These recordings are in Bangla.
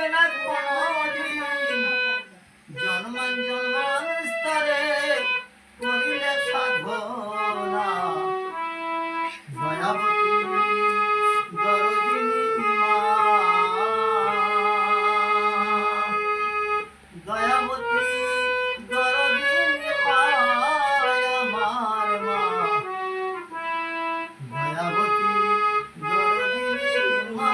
হবে না কোনদিন জন্মান জন্মান স্তরে করিলে সাধনা দয়াবতী দরদিনী মা দয়াবতী দরদিনী মায় আমার মা দয়াবতী দরদিনী মা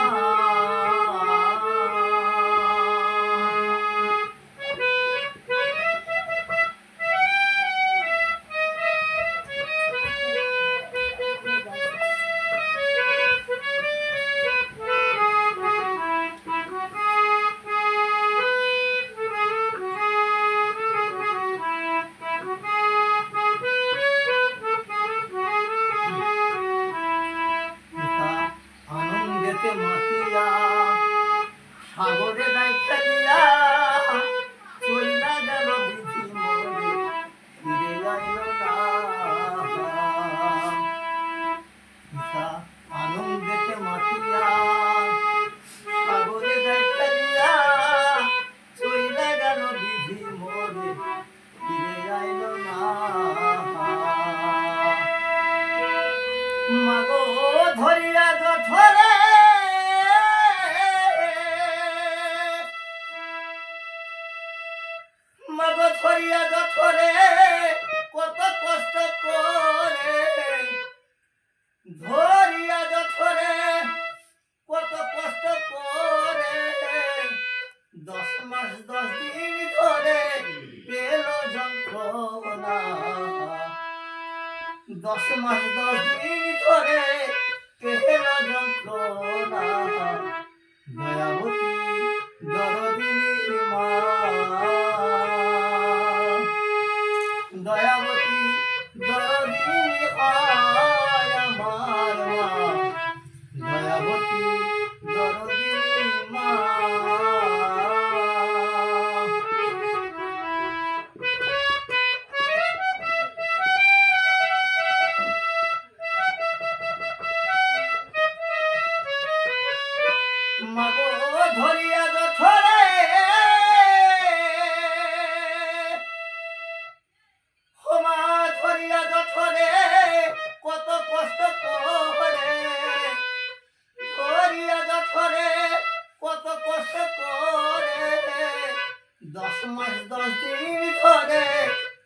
মাতিয়া সাগরে নাই খেলিয়া চইলা গেল বিধি মরে ফিরে আইল না পিতা আনন্দেতে মাতিয়া সাগরে নাই খেলিয়া চইলা গেল বিধি মরে ফিরে আইল না মাগো ধরিয়া জঠরে মাগো ধরিয়া জঠরে কত কষ্ট করে ধরিয়া জঠরে কত কষ্ট করে 10 মাস 10 দিন ধরে পেল যন্ত্রণা 10 মাস 10 দিন ধরে পেল যন্ত্রণা দয়াবতী দরদিনী মা দয়াবতী দরদিনী মায় আমার মা দয়াবতী দরদিনী মা মাগো ধরিয়া জঠরে হোমা ধরিয়া জঠরে কত কষ্ট করে ধরিয়া জঠরে কত কষ্ট করে 10 মাস 10 দিন ধরে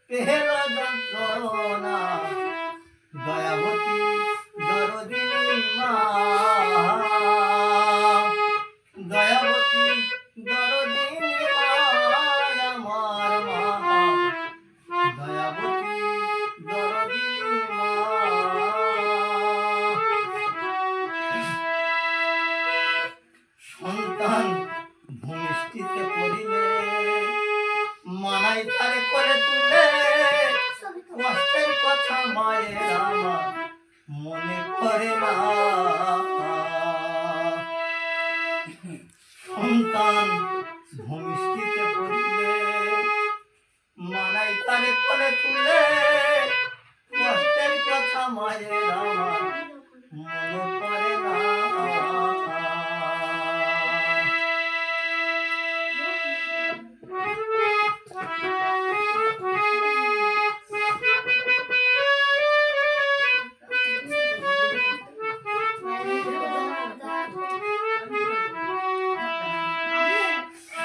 পেল যন্ত্রণা দয়াবতী দরদিনী মা দয়াবতী দরদিনী মায় আমার মা দয়াবতী দরদিনী মা সন্তান ভূমিষ্ঠিতে পড়িলে মানাই তারে করে তুলে কষ্টের কথা মায়ের আমার মনে করে না সন্তান ভূমিষ্ঠিতে পড়িলে মানাই তারে করে তুলে কষ্টের কথা মায়ের আমার মনে করে না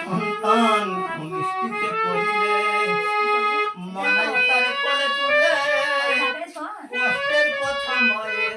সন্তান ভূমিষ্ঠিতে পড়িলে মানাই তারে করে তুলে কষ্টের কথা মায়ের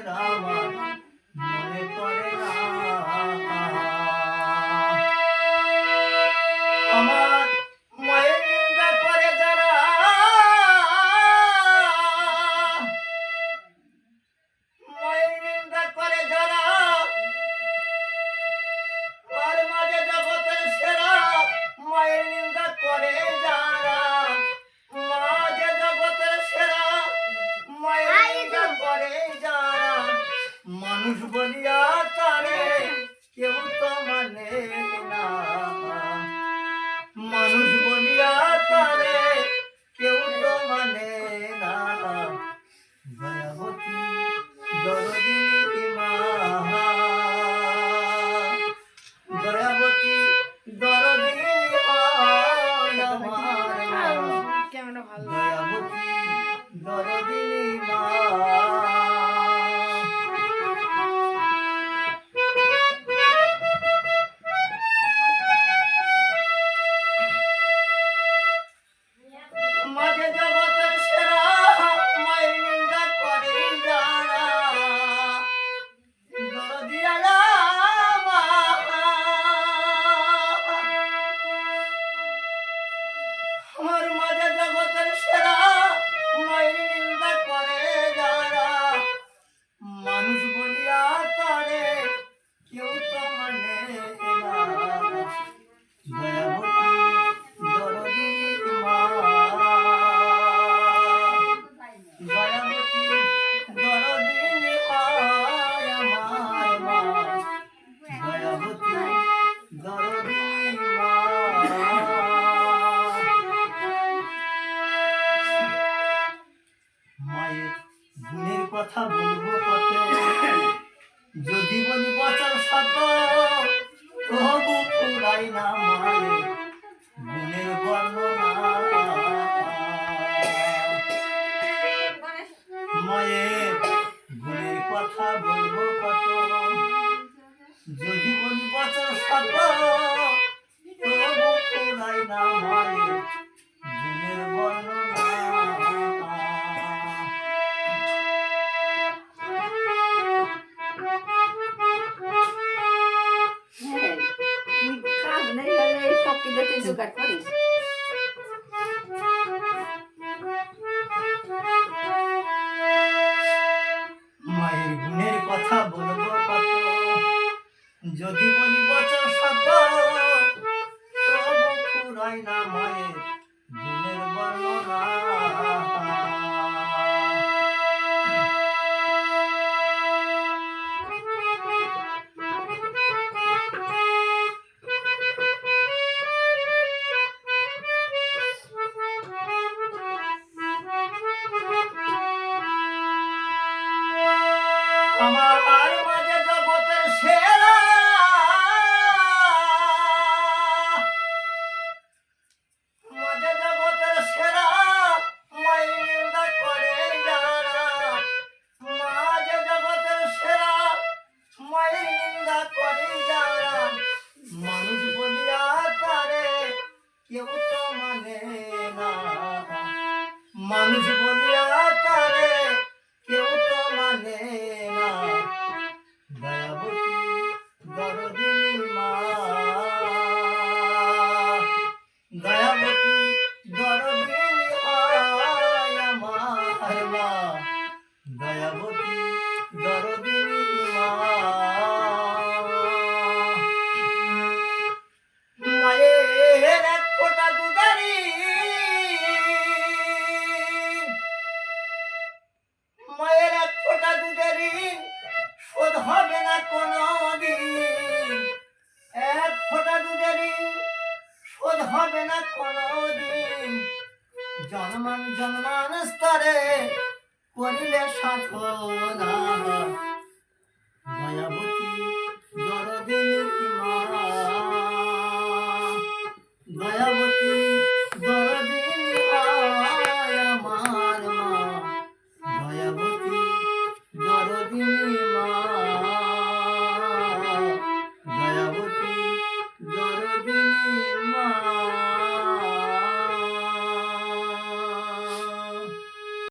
ফুরাই না মায়ের গুণের বর্ণনা মায়ের গুণের কথা বলবো কত যদি বলি বছর শত তবু ফুরাই না মায়ের গুণের বর্ণনা জোগাড় করিস মায়ের গুণের কথা বলবো কত যদি বলি বছর শত তবু ফুরাই না মায়ের গুণের বর্ণনা আমার মাঝে জগতের সেরা মাঝে জগতের সেরা মায়ের নিন্দা করে যারা মাঝে জগতের সেরা মায়ের নিন্দা করে যারা মানুষ বলিয়া তারে কেউ তো মানে না মানুষ বলিয়া তারে কেউ তো মানে না দয়াবতী দরদিনী মা দয়াবতী দরদিনী হয় আমার মা দয়াবতী দরদিনী মা মায়ের এক ফোঁটা দুধারি মায়ের এক ফোঁটা দুধের ঋণ শোধ হবে না কোনো দিন এক ফোঁটা দুধের ঋণ শোধ হবে না কোনো দিন জন্মান জন্মান স্তরে করিলে সাধনা